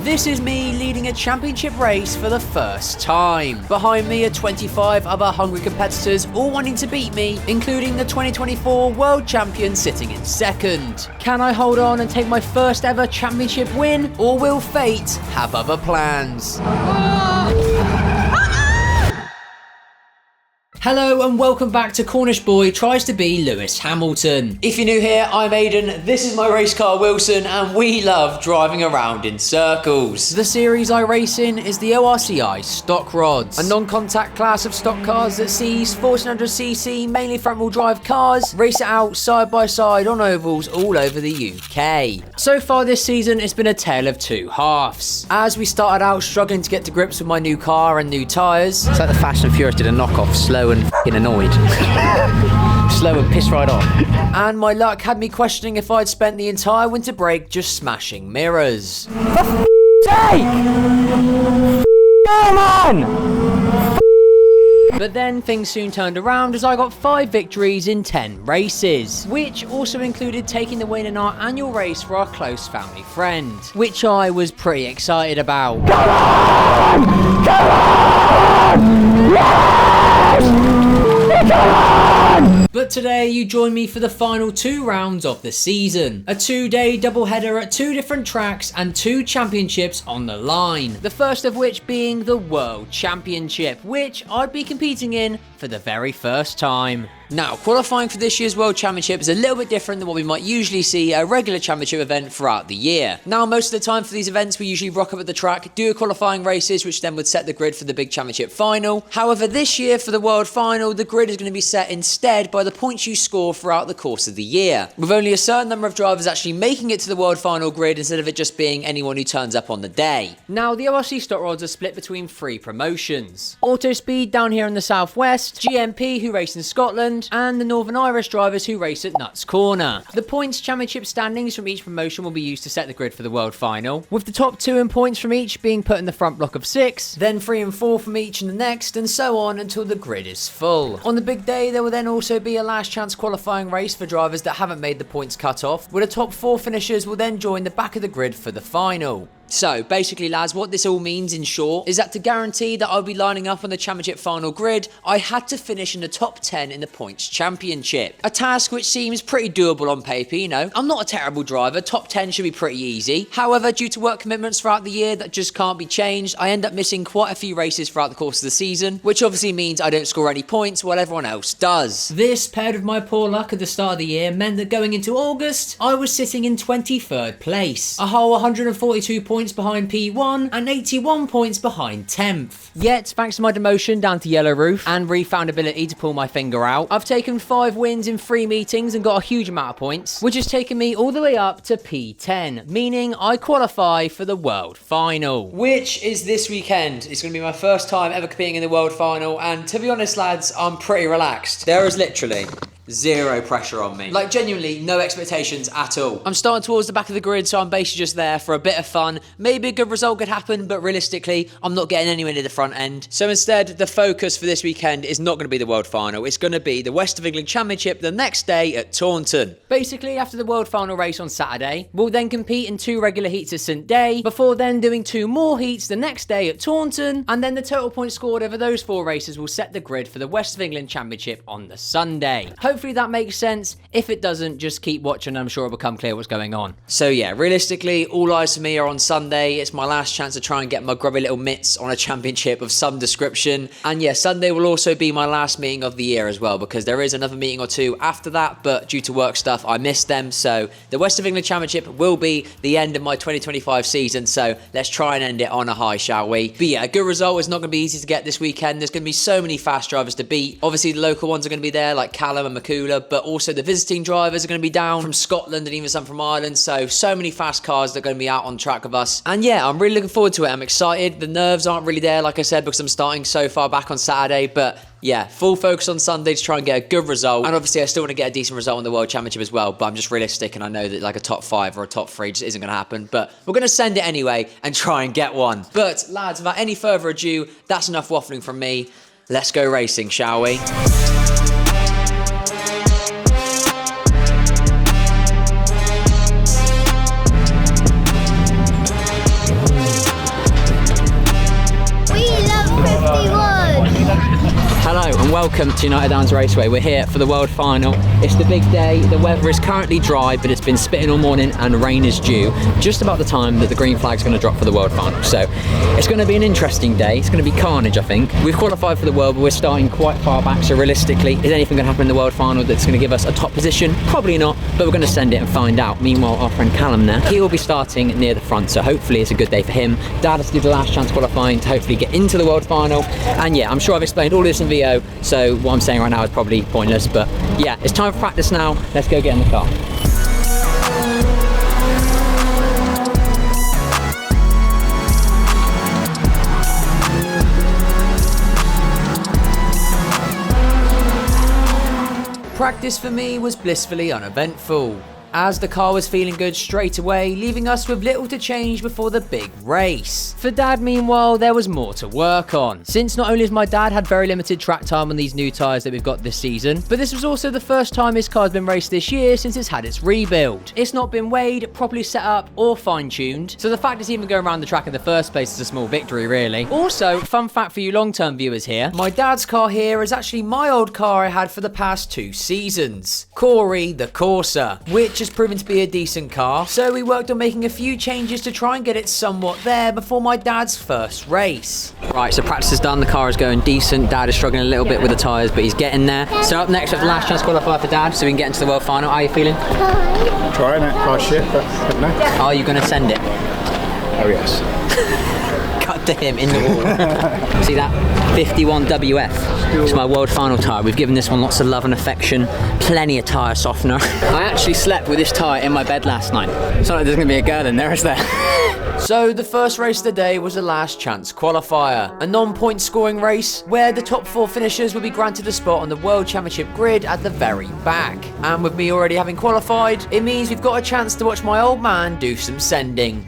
This is me leading a championship race for the first time. Behind me are 25 other hungry competitors, all wanting to beat me, including the 2024 world champion sitting in second. Can I hold on and take my first ever championship win, or will fate have other plans? Hello and welcome back to Cornish Boy Tries to Be Lewis Hamilton. If you're new here, I'm Aiden, this is my race car Wilson, and we love driving around in circles. The series I race in is the ORCI stock rods, a non-contact class of stock cars that sees 1400cc, mainly front-wheel drive cars, race it out side by side on ovals all over the UK. So far this season, it's been a tale of two halves. As we started out struggling to get to grips with my new car and new tyres. It's like the Fast and Furious did a knockoff, slow and f***ing annoyed. Slow and piss right off. And my luck had me questioning if I'd spent the entire winter break just smashing mirrors. For f***'s sake! Come on! But then things soon turned around as I got 5 victories in 10 races, which also included taking the win in our annual race for our close family friend, which I was pretty excited about. Come on! Come on! Yes! Come on! But today you join me for the final 2 rounds of the season. A 2-day doubleheader at 2 different tracks and 2 championships on the line. The first of which being the World Championship, which I'd be competing in for the very first time. Now, qualifying for this year's World Championship is a little bit different than what we might usually see at a regular championship event throughout the year. Now, most of the time for these events, we usually rock up at the track, do qualifying races, which then would set the grid for the big championship final. However, this year for the World Final, the grid is going to be set instead by the points you score throughout the course of the year, with only a certain number of drivers actually making it to the World Final grid instead of it just being anyone who turns up on the day. Now, the ORCI stock rods are split between 3 promotions. Autospeed down here in the southwest, GMP who race in Scotland, and the Northern Irish drivers who race at Nuts Corner. The points championship standings from each promotion will be used to set the grid for the World Final, with the top 2 in points from each being put in the front block of 6, then 3 and 4 from each in the next, and so on until the grid is full. On the big day, there will then also be a last chance qualifying race for drivers that haven't made the points cut off, where the top 4 finishers will then join the back of the grid for the final. So, basically lads, what this all means in short is that to guarantee that I'll be lining up on the championship final grid, I had to finish in the top 10 in the points championship. A task which seems pretty doable on paper, you know. I'm not a terrible driver, top 10 should be pretty easy. However, due to work commitments throughout the year that just can't be changed, I end up missing quite a few races throughout the course of the season, which obviously means I don't score any points while everyone else does. This, paired with my poor luck at the start of the year, meant that going into August, I was sitting in 23rd place. A whole 142 points behind P1 and 81 points behind 10th. Yet, thanks to my demotion down to Yellow Roof and refound ability to pull my finger out, I've taken 5 wins in 3 meetings and got a huge amount of points, which has taken me all the way up to P10, meaning I qualify for the World Final, which is this weekend. It's going to be my first time ever competing in the World Final, and to be honest lads, I'm pretty relaxed. There is literally 0 pressure on me. Like, genuinely, no expectations at all. I'm starting towards the back of the grid, so I'm basically just there for a bit of fun. Maybe a good result could happen, but realistically, I'm not getting anywhere near the front end. So instead, the focus for this weekend is not going to be the World Final. It's going to be the West of England Championship the next day at Taunton. Basically, after the World Final race on Saturday, we'll then compete in 2 regular heats at St Day, before then doing 2 more heats the next day at Taunton, and then the total points scored over those 4 races will set the grid for the West of England Championship on the Sunday. Hopefully that makes sense. If it doesn't, just keep watching. I'm sure it'll become clear what's going on. So yeah, realistically, all eyes for me are on Sunday. It's my last chance to try and get my grubby little mitts on a championship of some description. And yeah, Sunday will also be my last meeting of the year as well, because there is another meeting or 2 after that, but due to work stuff, I missed them. So the West of England Championship will be the end of my 2025 season. So let's try and end it on a high, shall we? But yeah, a good result is not going to be easy to get this weekend. There's going to be so many fast drivers to beat. Obviously, the local ones are going to be there, like Callum and Makula, but also the visiting drivers are going to be down from Scotland and even some from Ireland. So many fast cars that are going to be out on track with us. And yeah, I'm really looking forward to it. I'm excited. The nerves aren't really there, like I said, because I'm starting so far back on Saturday. But yeah, full focus on Sunday to try and get a good result. And obviously, I still want to get a decent result in the World Championship as well. But I'm just realistic, and I know that like a top 5 or a top 3 just isn't going to happen. But we're going to send it anyway and try and get one. But lads, without any further ado, that's enough waffling from me. Let's go racing, shall we? welcome to United Downs Raceway. We're here for the World Final. It's the big day. The weather is currently dry, but it's been spitting all morning and rain is due just about the time that the green flag's going to drop for the World Final. So it's going to be an interesting day. It's going to be carnage, I think. We've qualified for the World, but we're starting quite far back, so realistically, is anything going to happen in the World Final that's going to give us a top position? Probably not, but we're going to send it and find out. Meanwhile, our friend Callum there, he will be starting near the front, so hopefully it's a good day for him. Dad has to do the last chance qualifying to hopefully get into the World Final. And yeah, I'm sure I've explained all this in VO, so what I'm saying right now is probably pointless, but yeah, it's time for practice now. Let's go get in the car. Practice for me was blissfully uneventful, as the car was feeling good straight away, leaving us with little to change before the big race. For Dad, meanwhile, there was more to work on, since not only has my dad had very limited track time on these new tyres that we've got this season, but this was also the first time his car's been raced this year since it's had its rebuild. It's not been weighed, properly set up, or fine-tuned, so the fact it's even going around the track in the first place is a small victory, really. Also, fun fact for you long-term viewers here, my dad's car here is actually my old car I had for the past 2 seasons, Corey the Corsa, which has proven to be a decent car, so we worked on making a few changes to try and get it somewhat there before my dad's first race. Right, so practice is done, the car is going decent. Dad is struggling a little bit with the tyres, but he's getting there. So up next we have the last chance qualifier for Dad, so we can get into the World Final. How are you feeling? Trying it, quite shit, but no. Are you going to send it? Oh yes. Cut to him in the wall. See that? 51 WF. It's my World Final tyre. We've given this one lots of love and affection, plenty of tyre softener. I actually slept with this tyre in my bed last night. It's not like there's going to be a girl in there, is there? So the first race of the day was a last chance qualifier, a non-point scoring race where the top 4 finishers would be granted a spot on the World Championship grid at the very back. And with me already having qualified, it means we've got a chance to watch my old man do some sending.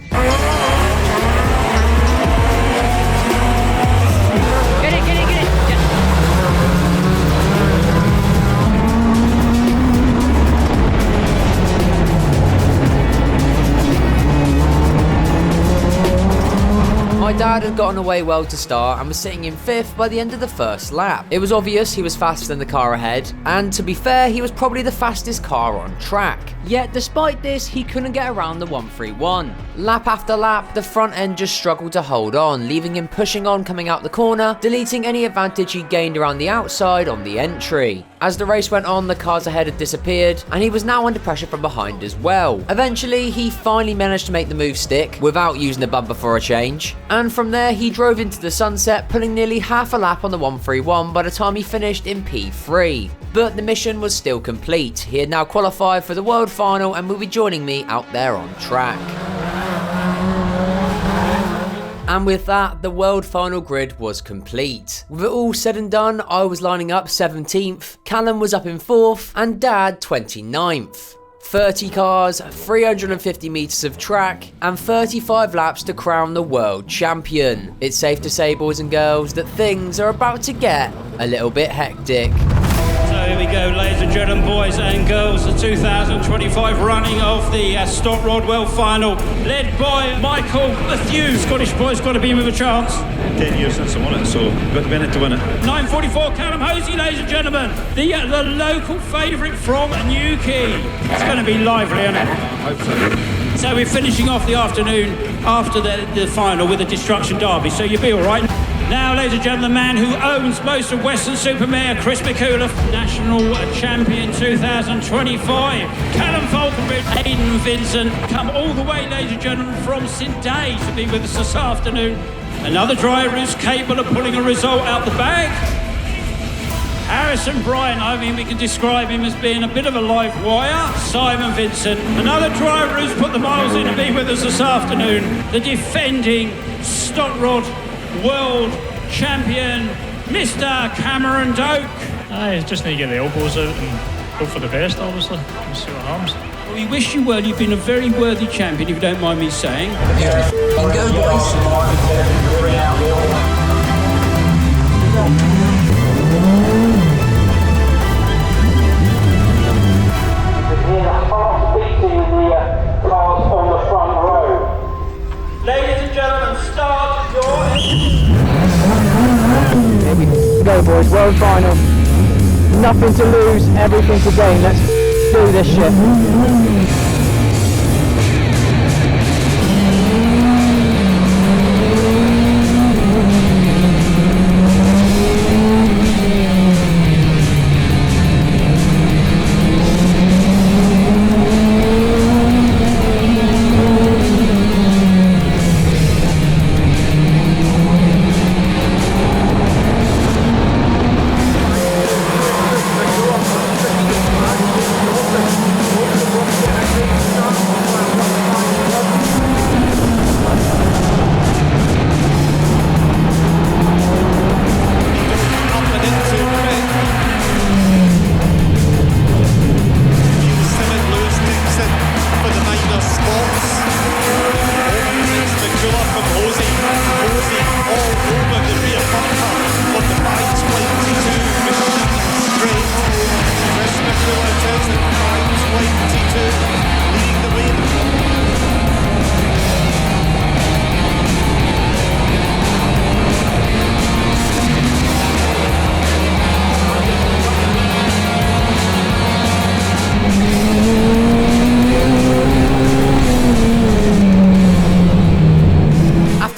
My dad had gotten away well to start and was sitting in 5th by the end of the first lap. It was obvious he was faster than the car ahead, and to be fair, he was probably the fastest car on track. Yet despite this, he couldn't get around the 131. Lap after lap, the front end just struggled to hold on, leaving him pushing on coming out the corner, deleting any advantage he gained around the outside on the entry. As the race went on, the cars ahead had disappeared, and he was now under pressure from behind as well. Eventually, he finally managed to make the move stick, without using the bumper for a change, and from there he drove into the sunset, pulling nearly half a lap on the 131 by the time he finished in P3. But the mission was still complete. He had now qualified for the World Final and will be joining me out there on track. And with that, the World Final grid was complete. With it all said and done, I was lining up 17th, Callum was up in 4th, and Dad 29th. 30 cars, 350 metres of track, and 35 laps to crown the world champion. It's safe to say, boys and girls, that things are about to get a little bit hectic. So here we go, ladies and gentlemen, boys and girls, the 2025 running of the Stock Rod World Final, led by Michael Matthew. Scottish boy's got to be in with a chance. 10 years since I won it, so got to be in it to win it. 9:44, Callum Hosey, ladies and gentlemen, the local favourite from Newquay. It's going to be lively, isn't it? Hope so. So we're finishing off the afternoon after the final with a Destruction Derby, so you'll be all right. Now, ladies and gentlemen, the man who owns most of Western Supermare, Chris McCullough, National Champion 2025. Callum Falconbridge, Aiden Vincent, come all the way, ladies and gentlemen, from St Day to be with us this afternoon. Another driver who's capable of pulling a result out the bag. Harrison Bryan, I mean, we can describe him as being a bit of a live wire. Simon Vincent, another driver who's put the miles in to be with us this afternoon. The defending Stock Rod World Champion, Mr. Cameron Doak. Aye, just need to get the elbows out and hope for the best, obviously. We'll see what happens. Well, we wish you well. You've been a very worthy champion, if you don't mind me saying. Go, boys. Ladies and gentlemen, start your... Here we go, boys, World Final. Nothing to lose, everything to gain. Let's do this shit.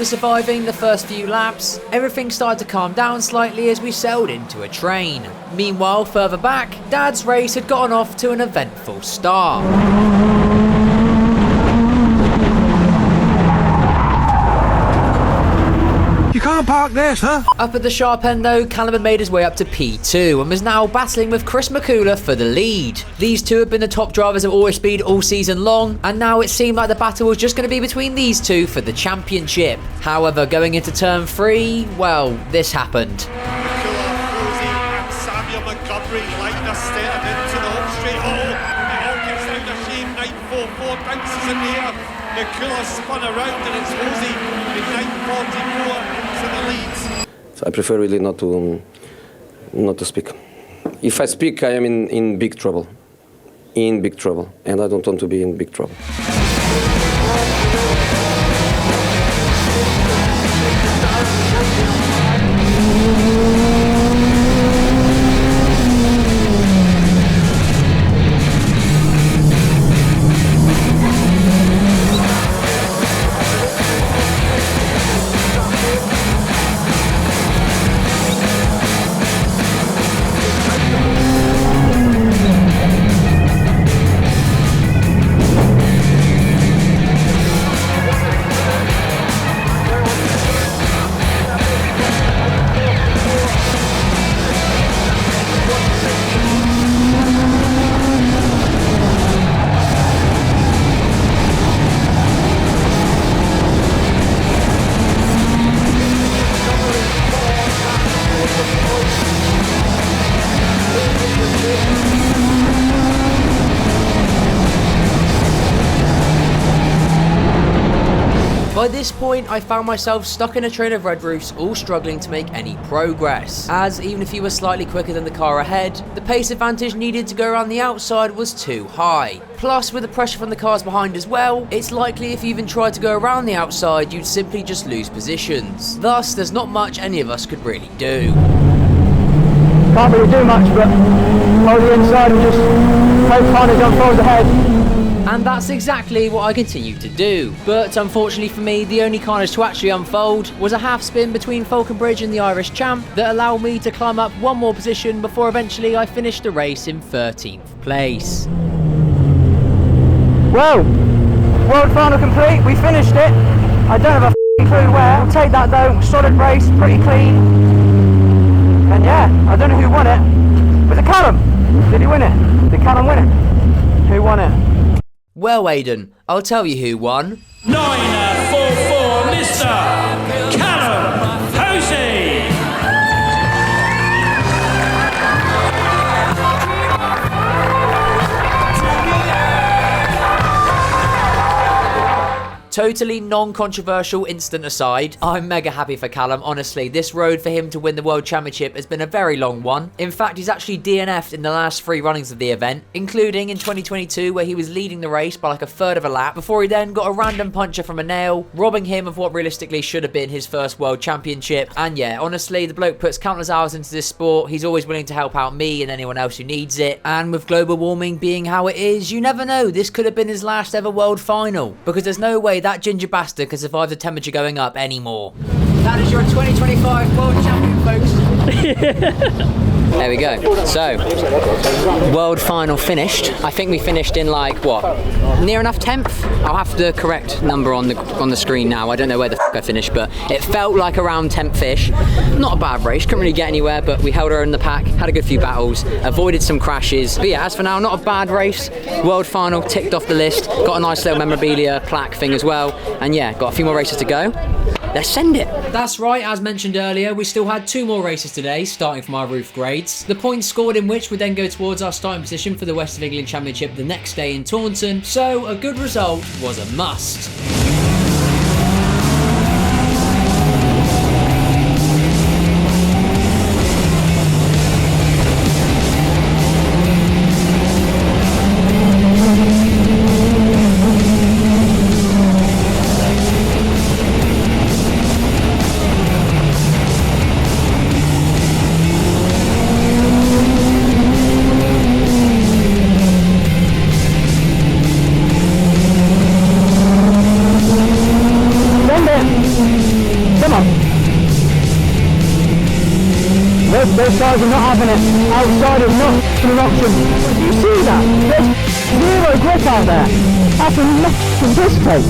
Surviving the first few laps, everything started to calm down slightly as we sailed into a train. Meanwhile, further back, Dad's race had gotten off to an eventful start. You can't park this, huh? Up at the sharp end though, Callum had made his way up to P2 and was now battling with Chris McCullough for the lead. These two have been the top drivers of ORCI all season long, and now it seemed like the battle was just going to be between these two for the championship. However, going into turn 3, well, this happened. McCullough spun around and it's Rosie in 9:44 into the lead. So I prefer really not to speak. If I speak, I am in big trouble. In big trouble. And I don't want to be in big trouble. By this point, I found myself stuck in a train of red roofs, all struggling to make any progress, as even if you were slightly quicker than the car ahead, the pace advantage needed to go around the outside was too high. Plus, with the pressure from the cars behind as well, it's likely if you even tried to go around the outside, you'd simply just lose positions. Thus, there's not much any of us could really do. Can't really do much, but hold the inside and just hope Carnage unfolds ahead. And that's exactly what I continued to do. But unfortunately for me, the only carnage to actually unfold was a half spin between Falconbridge and the Irish champ that allowed me to climb up one more position before eventually I finished the race in 13th place. Well, world final complete, we finished it. I don't have a clue where. I'll take that though, solid race, pretty clean. And yeah, I don't know who won it. Was it Callum? Did he win it? Did Callum win it? Who won it? Well, Aiden, I'll tell you who won. 944, Mr. Callum Posey. totally non-controversial incident aside, I'm mega happy for Callum. Honestly, this road for him to win the World Championship has been a very long one. In fact, he's actually DNF'd in the last 3 runnings of the event, including in 2022 where he was leading the race by like a third of a lap before he then got a random puncher from a nail, robbing him of what realistically should have been his first World Championship. And yeah, honestly, the bloke puts countless hours into this sport. He's always willing to help out me and anyone else who needs it. And with global warming being how it is, you never know, this could have been his last ever world final, because there's no way that ginger bastard can survive the temperature going up anymore. That is your 2025 World Champion, folks. There we go. So, world final finished. I think we finished in like, what, near enough 10th? I'll have the correct number on the screen now. I don't know where the f I finished, but it felt like around 10th-ish. Not a bad race, couldn't really get anywhere, but we held her in the pack, had a good few battles, avoided some crashes. But yeah, as for now, not a bad race. World final ticked off the list. Got a nice little memorabilia plaque thing as well. And yeah, got a few more races to go. Let's send it. That's right, as mentioned earlier, we still had 2 more races today, starting from our roof grades. The points scored in which would then go towards our starting position for the West of England Championship the next day in Taunton, so a good result was a must. Those guys are not having it. Outside is not an option. Do you see that? There's 0 grip out there. That's a piss take.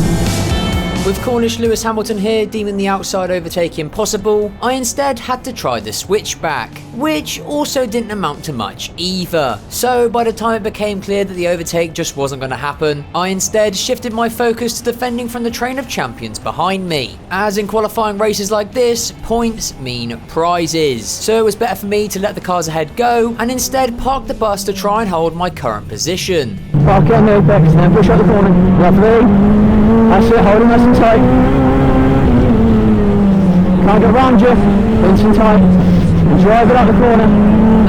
With Cornish Lewis Hamilton here deeming the outside overtake impossible, I instead had to try the switchback, which also didn't amount to much either. So by the time it became clear that the overtake just wasn't going to happen, I instead shifted my focus to defending from the train of champions behind me. As in qualifying races like this, points mean prizes. So it was better for me to let the cars ahead go and instead park the bus to try and hold my current position. Park it on the apex, then push out the corner. Lovely. That's it, hold him nice and tight. Can't get around you, pinch and tight, and drive it out the corner.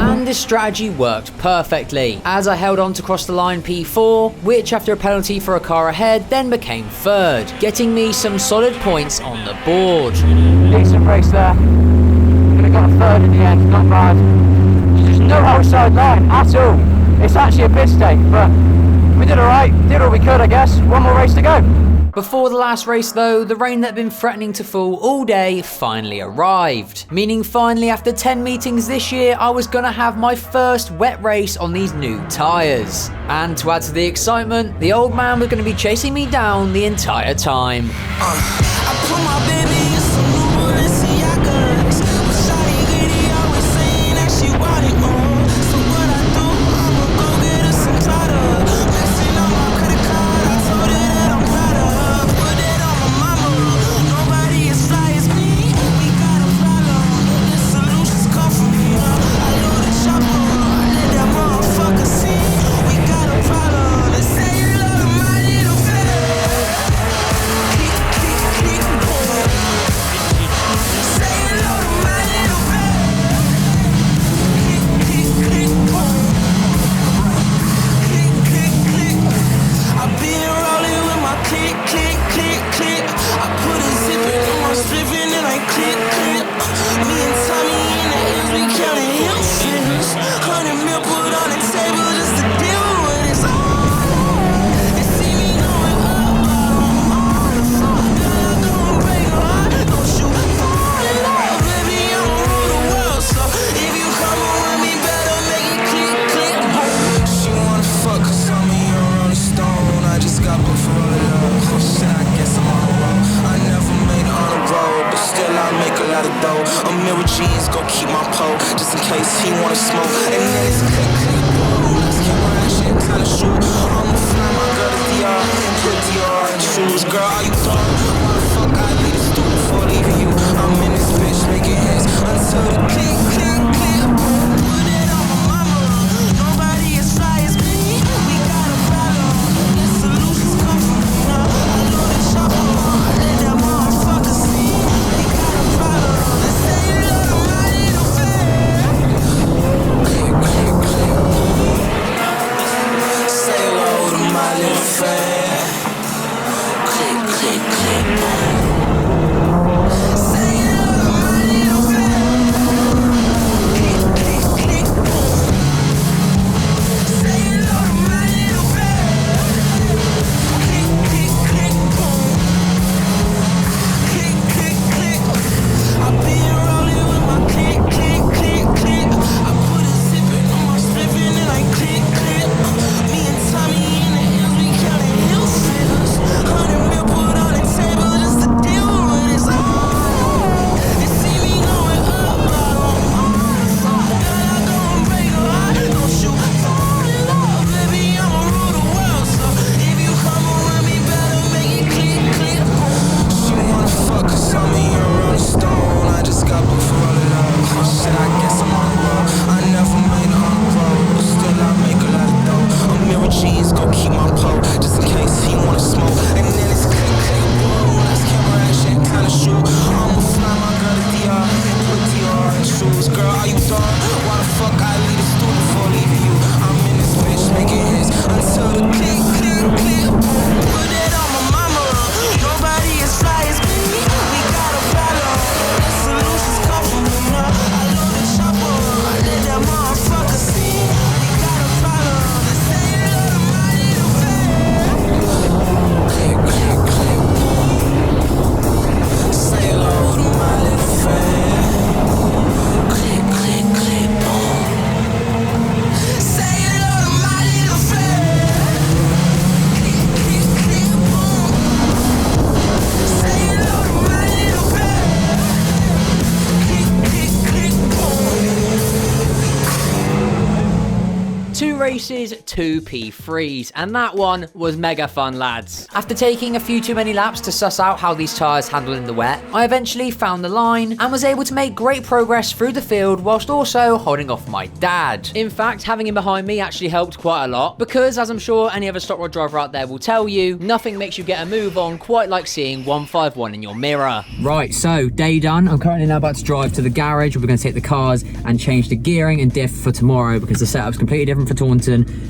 And this strategy worked perfectly, as I held on to cross the line P4, which after a penalty for a car ahead then became 3rd, getting me some solid points on the board. Decent race there. Could have got a 3rd in the end, not bad. There's no outside line at all. It's actually a piss take, but we did alright, did all we could I guess. 1 more race to go. Before the last race though, the rain that had been threatening to fall all day finally arrived. Meaning finally after 10 meetings this year, I was gonna have my first wet race on these new tyres. And to add to the excitement, the old man was gonna be chasing me down the entire time. I put my baby in some new Balenciagas. But shawty lady always saying that she want it all. So what I do, I'ma go get her some Prada. Messing on my credit card, I told her that I'm proud of. Put it on my mama, nobody as fly as me. We got a problem, the solutions come from me. I know the chopper, I let that motherfucker see. We got a problem, they say you love my little fella. Jeans, go keep my pole, just in case he wanna smoke. And then it's let's keep wearing shit, kinda shoot. I'ma fly my girl to DR and put DR in shoes. Girl, are you dumb? Why the fuck I leave the stool before leaving you? I'm in this bitch making hits until the click, click, click. Put it on my mama, nobody as fly as me. We got a problem, the solutions come from me. I know the chopper. races, 2 P3s, and that one was mega fun, lads. After taking a few too many laps to suss out how these tyres handle in the wet, I eventually found the line and was able to make great progress through the field whilst also holding off my dad. In fact, having him behind me actually helped quite a lot because, as I'm sure any other stock rod driver out there will tell you, nothing makes you get a move on quite like seeing 151 in your mirror. Right, so day done. I'm currently now about to drive to the garage. We're going to take the cars and change the gearing and diff for tomorrow because the setup's completely different for Taunton.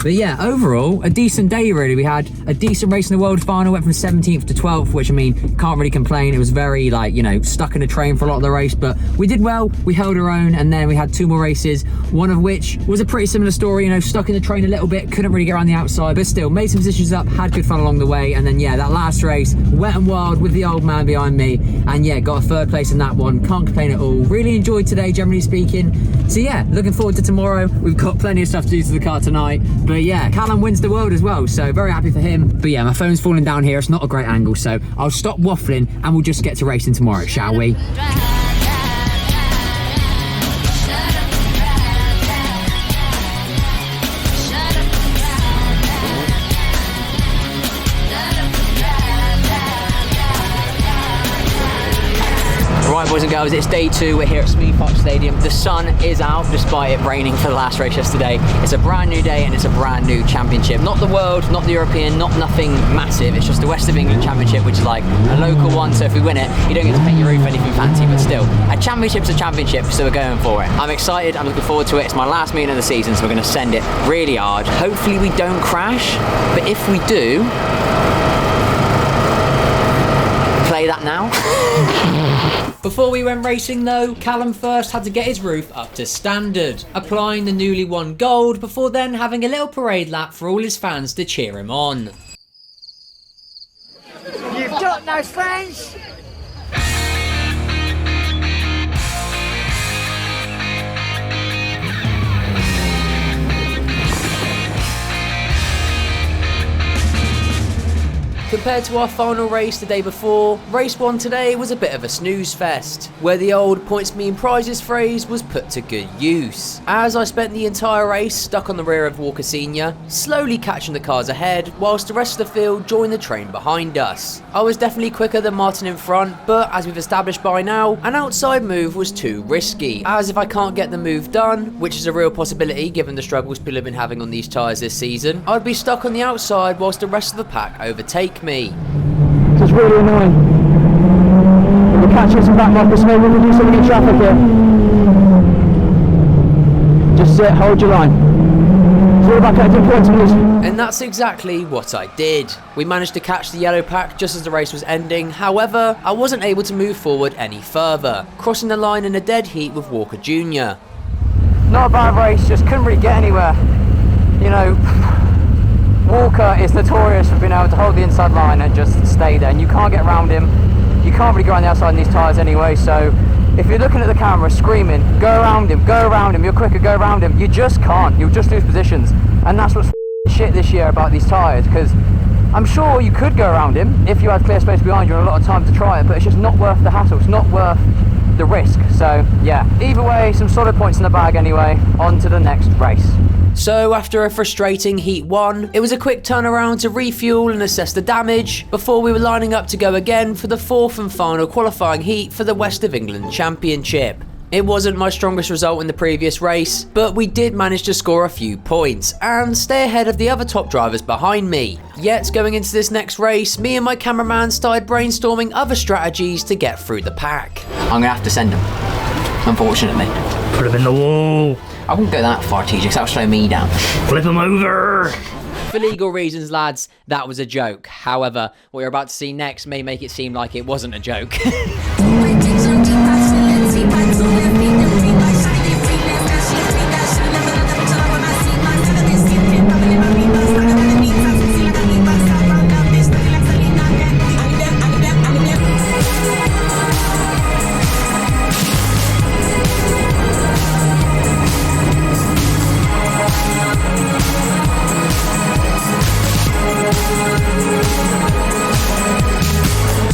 But yeah, overall, a decent day really. We had a decent race in the world final, went from 17th to 12th, which I mean, can't really complain. It was very like, you know, stuck in a train for a lot of the race, but we did well. We held our own, and then we had 2 more races, one of which was a pretty similar story, you know, stuck in the train a little bit, couldn't really get around the outside, but still made some positions up, had good fun along the way. And then yeah, that last race, wet and wild with the old man behind me, and yeah, got a 3rd place in that one. Can't complain at all. Really enjoyed today, generally speaking. So yeah, looking forward to tomorrow. We've got plenty of stuff to do to the car tonight, but yeah, Callum wins the world as well, so very happy for him. But yeah, my phone's falling down here. It's not a great angle, so I'll stop waffling and we'll just get to racing tomorrow, shall we? Right, boys and girls, it's day 2. We're here at Smee Park Stadium. The sun is out despite it raining for the last race yesterday. It's a brand new day and it's a brand new championship. Not the world, not the European, not nothing massive. It's just the West of England championship, which is like a local one. So if we win it, you don't get to paint your roof anything fancy, but still, a championship's a championship, so we're going for it. I'm excited, I'm looking forward to it. It's my last meeting of the season, so we're going to send it really hard. Hopefully we don't crash, but if we do, play that now. Before we went racing though, Callum first had to get his roof up to standard, applying the newly won gold before then having a little parade lap for all his fans to cheer him on. You've got no friends? Compared to our final race the day before, race 1 today was a bit of a snooze fest, where the old points mean prizes phrase was put to good use, as I spent the entire race stuck on the rear of Walker Senior, slowly catching the cars ahead, whilst the rest of the field joined the train behind us. I was definitely quicker than Martin in front, but as we've established by now, an outside move was too risky, as if I can't get the move done, which is a real possibility given the struggles people have been having on these tyres this season, I'd be stuck on the outside whilst the rest of the pack overtake me. It's really annoying. We're catching some back markers, maybe we can do something in traffic here. Just sit, hold your line. It's all about collecting points, please. And that's exactly what I did. We managed to catch the yellow pack just as the race was ending, however, I wasn't able to move forward any further, crossing the line in a dead heat with Walker Jr. Not a bad race, just couldn't really get anywhere. You know, Walker is notorious for being able to hold the inside line and just stay there, and you can't get around him. You can't really go on the outside in these tyres anyway, so if you're looking at the camera screaming, go around him, you're quicker, go around him, you just can't. You'll just lose positions, and that's what's shit this year about these tyres, because I'm sure you could go around him if you had clear space behind you and a lot of time to try it, but it's just not worth the hassle, it's not worth the risk. So yeah, either way, some solid points in the bag anyway. On to the next race. So after a frustrating heat 1, it was a quick turnaround to refuel and assess the damage before we were lining up to go again for the 4th and final qualifying heat for the West of England Championship. It wasn't my strongest result in the previous race, but we did manage to score a few points and stay ahead of the other top drivers behind me. Yet going into this next race, me and my cameraman started brainstorming other strategies to get through the pack. I'm gonna have to send him, unfortunately. Put him in the wall. I wouldn't go that far, TJ, because that would slow me down. Flip him over. For legal reasons, lads, that was a joke. However, what you're about to see next may make it seem like it wasn't a joke.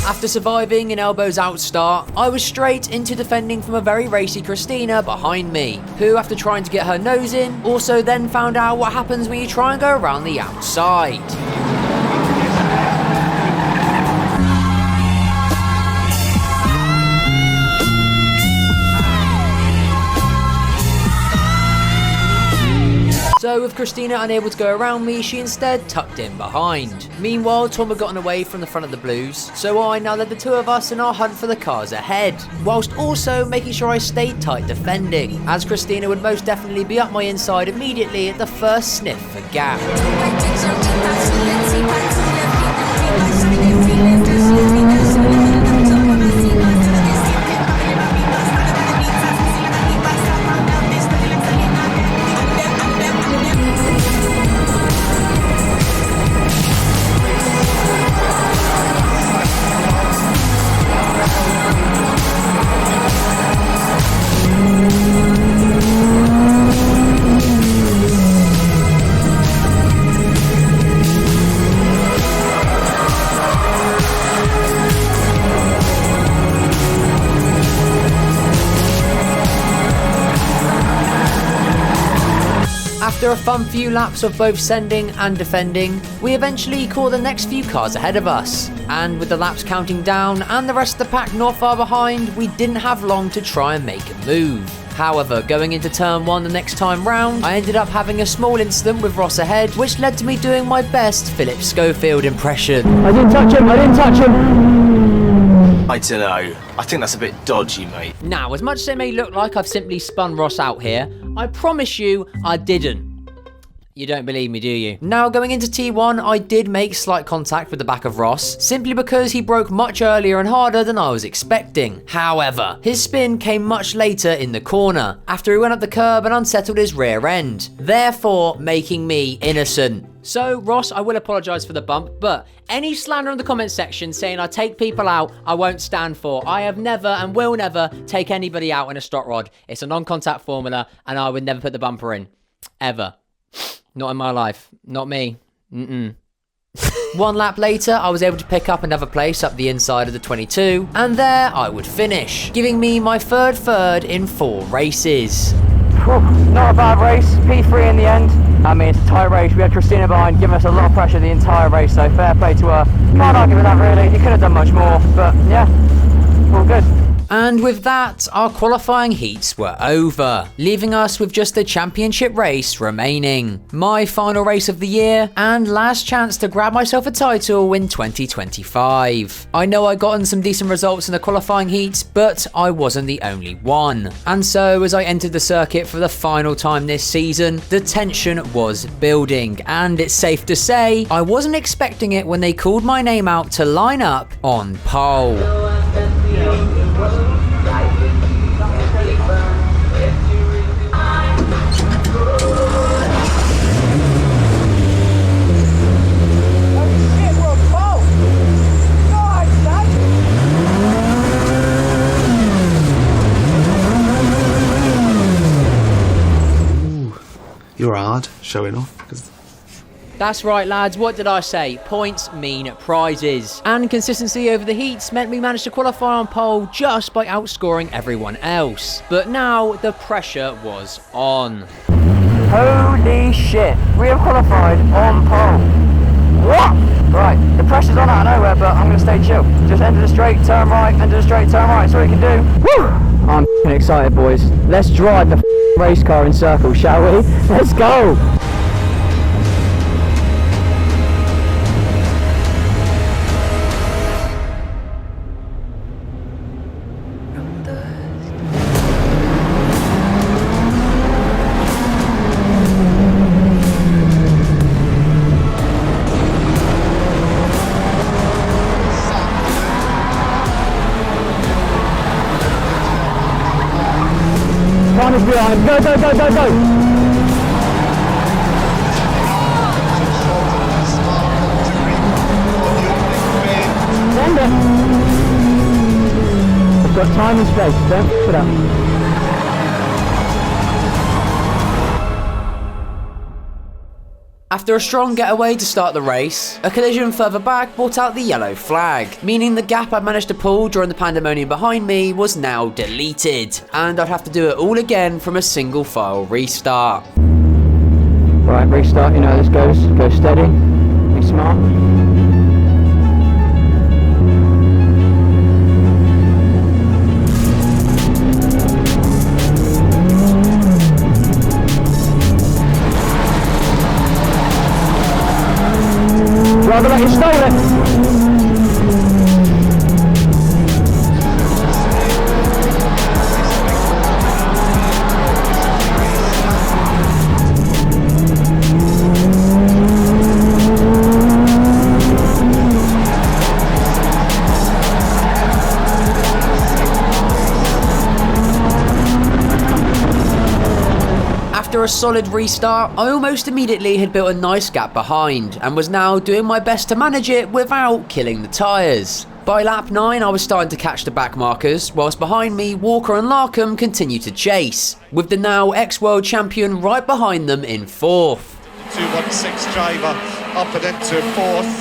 After surviving an elbows out start, I was straight into defending from a very racy Christina behind me, who after trying to get her nose in, also then found out what happens when you try and go around the outside. So with Christina unable to go around me, she instead tucked in behind. Meanwhile, Tom had gotten away from the front of the Blues, so I now led the two of us in our hunt for the cars ahead, whilst also making sure I stayed tight defending, as Christina would most definitely be up my inside immediately at the first sniff for gap. After a fun few laps of both sending and defending, we eventually caught the next few cars ahead of us, and with the laps counting down and the rest of the pack not far behind, we didn't have long to try and make a move. However, going into turn 1 the next time round, I ended up having a small incident with Ross ahead, which led to me doing my best Philip Schofield impression. I didn't touch him, I didn't touch him. I don't know. I think that's a bit dodgy, mate. Now, as much as it may look like I've simply spun Ross out here, I promise you I didn't. You don't believe me, do you? Now, going into T1, I did make slight contact with the back of Ross, simply because he broke much earlier and harder than I was expecting. However, his spin came much later in the corner, after he went up the curb and unsettled his rear end, therefore making me innocent. So, Ross, I will apologise for the bump, but any slander in the comment section saying I take people out, I won't stand for. I have never and will never take anybody out in a stock rod. It's a non-contact formula, and I would never put the bumper in. Ever. Not in my life. Not me. Mm-mm. One lap later, I was able to pick up another place up the inside of the 22, and there I would finish, giving me my third in 4 races. Not a bad race, P3 in the end. I mean, it's a tight race. We had Christina behind, giving us a lot of pressure the entire race, so fair play to her. Can't argue with that really, you could have done much more, but yeah, all good. And with that, our qualifying heats were over, leaving us with just the championship race remaining. My final race of the year, and last chance to grab myself a title in 2025. I know I gotten some decent results in the qualifying heats, but I wasn't the only one. And so as I entered the circuit for the final time this season, the tension was building, and it's safe to say, I wasn't expecting it when they called my name out to line up on pole. You're hard, showing off. That's right, lads, what did I say? Points mean prizes. And consistency over the heats meant we managed to qualify on pole just by outscoring everyone else. But now the pressure was on. Holy shit, we have qualified on pole. What? Right, the pressure's on out of nowhere, but I'm going to stay chill. Just enter the straight, turn right, enter the straight, turn right, that's all you can do. Woo! I'm excited, boys. Let's drive the race car in circles, shall we? Let's go! Time is behind. Go, go, go, go, go! Send it! I've got time and space, don't f*** it up. After a strong getaway to start the race, a collision further back brought out the yellow flag, meaning the gap I'd managed to pull during the pandemonium behind me was now deleted, and I'd have to do it all again from a single file restart. Right, restart, you know how this goes. Go steady, be smart. Driver, like you stole it. After a solid restart, I almost immediately had built a nice gap behind and was now doing my best to manage it without killing the tyres. By lap 9 I was starting to catch the back markers, whilst behind me Walker and Larkham continued to chase, with the now ex-world champion right behind them in 4th. 216 driver up and into 4th.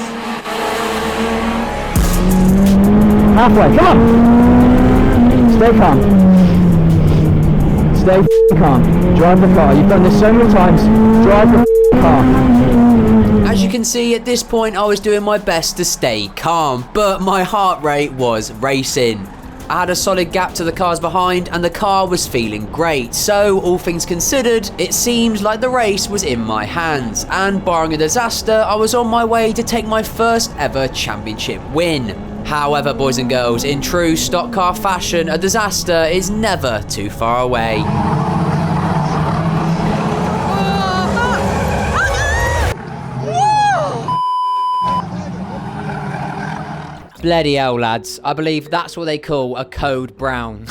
Halfway, come on! Stay calm. Stay calm. Drive the car. You've done this so many times. Drive the car. As you can see, at this point I was doing my best to stay calm, but my heart rate was racing. I had a solid gap to the cars behind and the car was feeling great, so all things considered, it seemed like the race was in my hands, and barring a disaster, I was on my way to take my first ever championship win. However, boys and girls, in true stock car fashion, a disaster is never too far away. Bloody hell, lads. I believe that's what they call a code brown.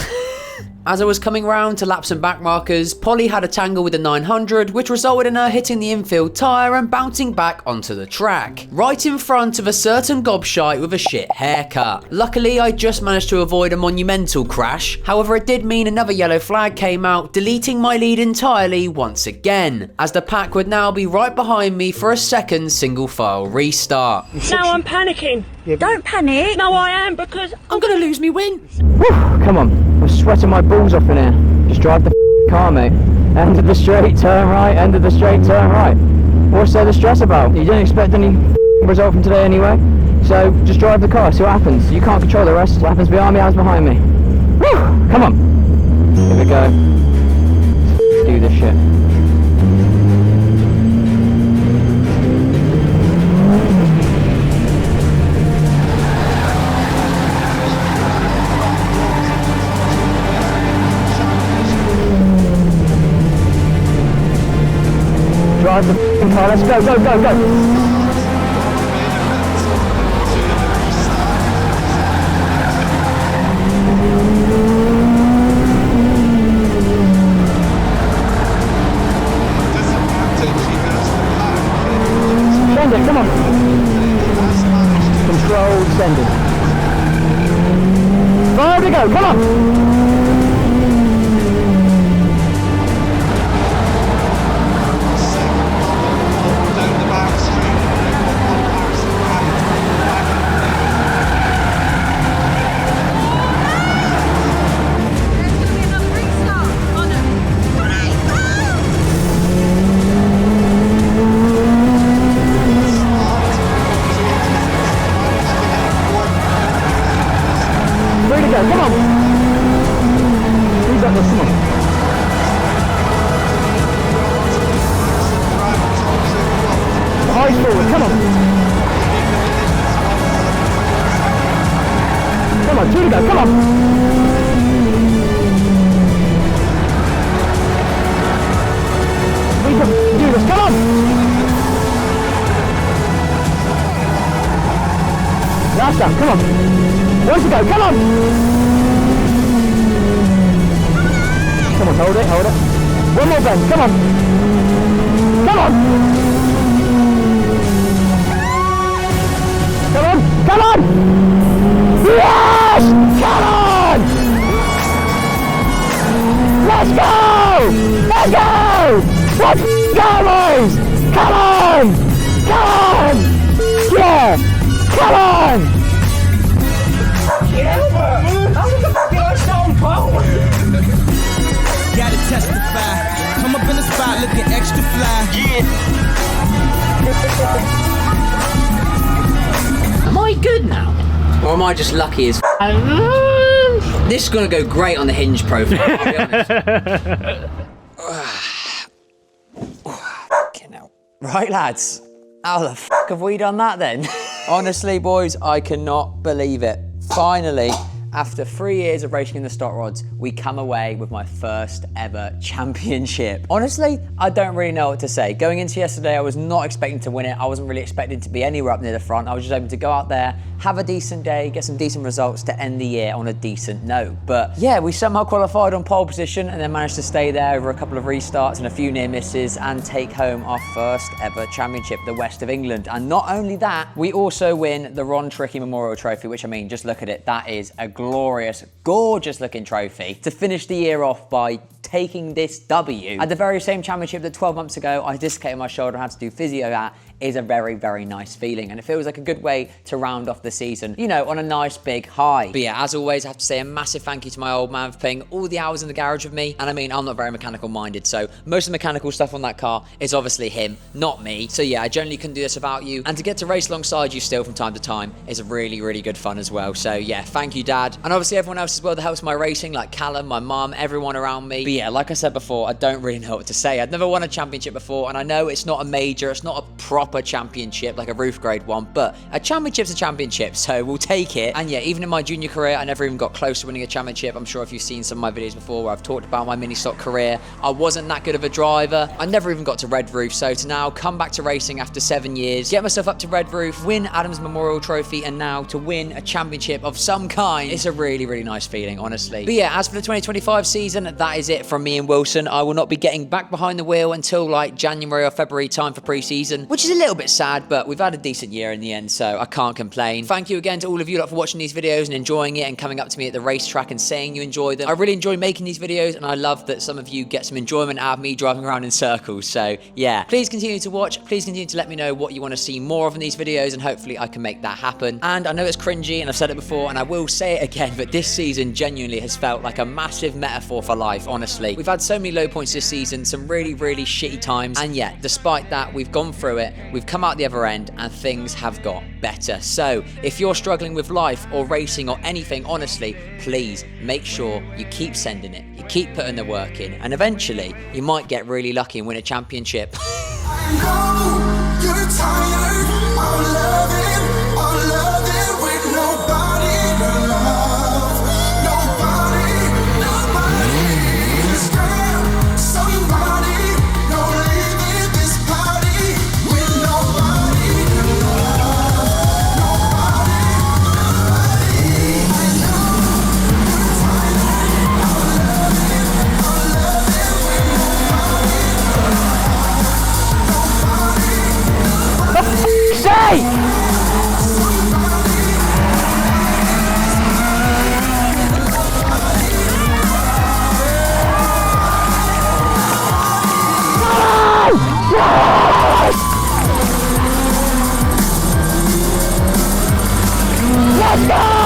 As I was coming round to laps and back markers, Polly had a tangle with the 900, which resulted in her hitting the infield tyre and bouncing back onto the track, right in front of a certain gobshite with a shit haircut. Luckily, I just managed to avoid a monumental crash, however it did mean another yellow flag came out, deleting my lead entirely once again, as the pack would now be right behind me for a second single file restart. Now I'm panicking. Don't panic. No, I am, because I'm going to lose me win. Woo, come on. I'm sweating my balls off in here. Just drive the car, mate. End of the straight, turn right. End of the straight, turn right. What's there to stress about? You didn't expect any result from today anyway. So just drive the car, see what happens. You can't control the rest. What happens behind me, happens behind me. Woo, come on. Here we go. Do this shit. Drive the car, let's go, go, go, go! Send it, come on! Controlled sending. Fire to go, come on! Come on! Who's got this? Come on. Eyes forward, come on! Come on, two to go, come on! We can do this, come on! Last time, come on! One to go, come on! Come on, hold it, hold it. One more bend, come on! Come on! Come on, come on! Yes! Come on! Let's go! Let's go! Let's go, boys! Come on! Come on! Gotta testify. Come up in the spot looking extra fly. Am I good now? Or am I just lucky as This is gonna go great on the Hinge profile, I'll be honest. Fucking hell. Right, lads. How the fuck have we done that then? Honestly, boys, I cannot believe it. Finally, after 3 years of racing in the stock rods, we come away with my first ever championship. Honestly, I don't really know what to say. Going into yesterday, I was not expecting to win it. I wasn't really expecting to be anywhere up near the front. I was just hoping to go out there, have a decent day, get some decent results to end the year on a decent note. But yeah, we somehow qualified on pole position and then managed to stay there over a couple of restarts and a few near misses and take home our first ever championship, the West of England. And not only that, we also win the Ron Trickey Memorial Trophy, which I mean, just look at it. That is a glorious, gorgeous looking trophy to finish the year off by taking this W. At the very same championship that 12 months ago I dislocated my shoulder and had to do physio at is a very, very nice feeling. And it feels like a good way to round off the season, you know, on a nice big high. But yeah, as always, I have to say a massive thank you to my old man for putting all the hours in the garage with me. And I mean, I'm not very mechanical minded, so most of the mechanical stuff on that car is obviously him, not me. So yeah, I generally couldn't do this without you. And to get to race alongside you still from time to time is really, really good fun as well. So yeah, thank you, Dad. And obviously everyone else as well that helps my racing, like Callum, my mum, everyone around me. But yeah, like I said before, I don't really know what to say. I'd never won a championship before, and I know it's not a major, it's not a proper championship like a roof grade one, but a championship's a championship, so we'll take it. And yeah, even in my junior career, I never even got close to winning a championship. I'm sure if you've seen some of my videos before where I've talked about my mini stock career, I wasn't that good of a driver. I never even got to red roof, so to now come back to racing after 7 years, get myself up to red roof, win Adam's Memorial Trophy, and now to win a championship of some kind, it's a really, really nice feeling, honestly. But yeah, as for the 2025 season, that is it from me and Wilson. I will not be getting back behind the wheel until like January or February time for pre-season, which is a little bit sad, but we've had a decent year in the end, so I can't complain. Thank you again to all of you lot for watching these videos and enjoying it and coming up to me at the racetrack and saying you enjoy them. I really enjoy making these videos, and I love that some of you get some enjoyment out of me driving around in circles. So yeah, please continue to watch. Please continue to let me know what you want to see more of in these videos, and hopefully I can make that happen. And I know it's cringy, and I've said it before, and I will say it again, but this season genuinely has felt like a massive metaphor for life, honestly. We've had so many low points this season, some really, really shitty times, and yet, despite that, we've gone through it, we've come out the other end, and things have got better. So if you're struggling with life or racing or anything, honestly, please make sure you keep sending it, you keep putting the work in, and eventually you might get really lucky and win a championship. I know you're tired of loving with nobody to love. Nobody is there. Somebody, no leaving this party with nobody to love. Nobody. I know you're tired of loving with nobody to love. Say! Let's go!